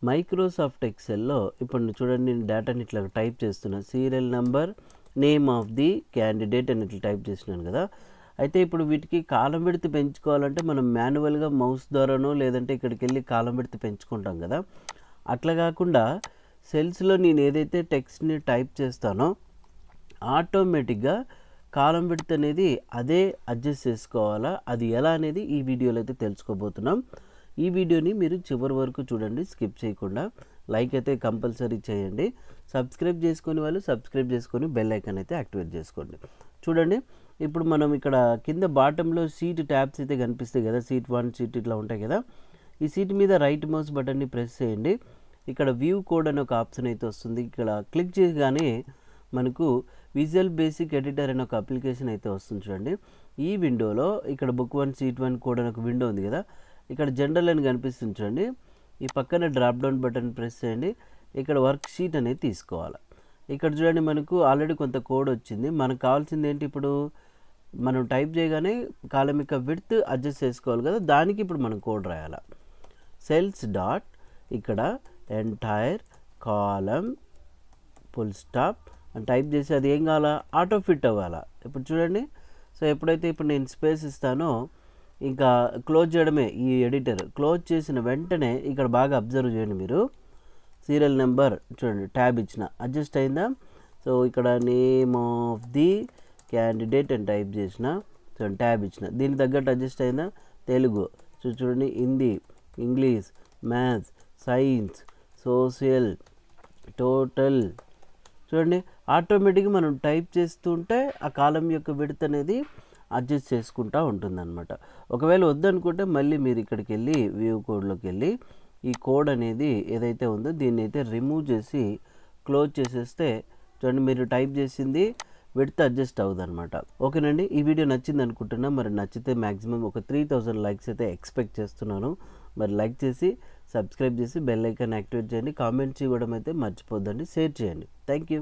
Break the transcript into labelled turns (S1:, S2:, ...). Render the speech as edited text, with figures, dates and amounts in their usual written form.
S1: Microsoft ఎక్సెల్‌లో ఇప్పుడు చూడండి నేను డేటాని ఇట్లా టైప్ చేస్తున్నా. Serial number, name of the candidate అని ఇట్లా టైప్ చేసినాను కదా! అయితే ఇప్పుడు వీటికి కాలం విడ్త్ పెంచుకోవాలంటే మనం మాన్యువల్‌గా మౌస్ ద్వారానో లేదంటే ఇక్కడికెళ్ళి కాలం విడ్త్ పెంచుకుంటాం కదా! అట్లా కాకుండా సెల్స్‌లో నేను ఏదైతే టెక్స్ట్‌ని టైప్ చేస్తానో ఆటోమేటిక్‌గా కాలం విడ్త్ అనేది అదే అడ్జస్ట్ చేసుకోవాలా? అది ఎలా అనేది ఈ వీడియోలో అయితే తెలుసుకోబోతున్నాం. ఈ వీడియోని మీరు చివరి వరకు చూడండి, స్కిప్ చేయకుండా. లైక్ అయితే కంపల్సరీ చేయండి. సబ్స్క్రైబ్ చేసుకునే వాళ్ళు సబ్స్క్రైబ్ చేసుకొని బెల్ ఐకాన్ అయితే యాక్టివేట్ చేసుకోండి. చూడండి, ఇప్పుడు మనం ఇక్కడ కింద బాటంలో సీట్ ట్యాబ్స్ అయితే కనిపిస్తాయి కదా, సీట్ 1 సీట్ ఇట్లా ఉంటాయి కదా. ఈ సీట్ మీద రైట్ మౌస్ బటన్ని ప్రెస్ చేయండి. ఇక్కడ వ్యూ కోడ్ అనే ఒక ఆప్షన్ అయితే వస్తుంది. ఇక్కడ క్లిక్ చేయగానే మనకు విజువల్ బేసిక్ ఎడిటర్ అనే ఒక అప్లికేషన్ అయితే వస్తుంది. చూడండి, ఈ విండోలో ఇక్కడ బుక్ 1 సీట్ 1 కోడ్ అనే ఒక విండో ఉంది కదా, ఇక్కడ జనరల్ అని కనిపిస్తుంది చూడండి. ఈ పక్కన డ్రాప్ డౌన్ బటన్ ప్రెస్ చేయండి. ఇక్కడ వర్క్ షీట్ అనేది తీసుకోవాలి. ఇక్కడ చూడండి మనకు ఆల్రెడీ కొంత కోడ్ వచ్చింది. మనకు కావాల్సింది ఏంటి, ఇప్పుడు మనం టైప్ చేయగానే కాలం యొక్క విడ్త్ అడ్జస్ట్ చేసుకోవాలి కదా, దానికి ఇప్పుడు మనం కోడ్ రాయాలి. సెల్స్ డాట్ ఇక్కడ ఎంటైర్ కాలం ఫుల్ స్టాప్ అని టైప్ చేసి అది ఏం కావాలా, ఆటో ఫిట్ అవ్వాలా. ఇప్పుడు చూడండి, సో ఎప్పుడైతే ఇప్పుడు నేను స్పేస్ ఇస్తానో ఇంకా క్లోజ్ చేయడమే. ఈ ఎడిటర్ క్లోజ్ చేసిన వెంటనే ఇక్కడ బాగా అబ్జర్వ్ చేయండి మీరు, సీరియల్ నెంబర్ చూడండి ట్యాబ్ ఇచ్చిన అడ్జస్ట్ అయిందా. సో ఇక్కడ నేమ్ ఆఫ్ ది క్యాండిడేట్ అని టైప్ చేసిన, చూడండి ట్యాబ్ ఇచ్చిన, దీనికి తగ్గట్టు అడ్జస్ట్ అయిందా. తెలుగు చూడండి, Hindi, English, maths, science, social, total చూడండి ఆటోమేటిక్గా మనం టైప్ చేస్తుంటే ఆ కాలం యొక్క విడ్త్ అనేది అడ్జస్ట్ చేసుకుంటూ ఉంటుందన్నమాట. ఒకవేళ వద్దనుకుంటే మళ్ళీ మీరు ఇక్కడికి వెళ్ళి వ్యూ కోడ్లోకి వెళ్ళి ఈ కోడ్ అనేది ఏదైతే ఉందో దీన్ని అయితే రిమూవ్ చేసి క్లోజ్ చేసేస్తే చూడండి మీరు టైప్ చేసింది విడ్త్ అడ్జస్ట్ అవుదన్నమాట. ఓకేనండి, ఈ వీడియో నచ్చింది అనుకుంటున్నా. మరి నచ్చితే మ్యాక్సిమం ఒక 3000 లైక్స్ అయితే ఎక్స్పెక్ట్ చేస్తున్నాను. మరి లైక్ చేసి సబ్స్క్రైబ్ చేసి బెల్ ఐకాన్ యాక్టివేట్ చేయండి. కామెంట్స్ ఇవ్వడం అయితే మర్చిపోద్దండి. షేర్ చేయండి. Thank you.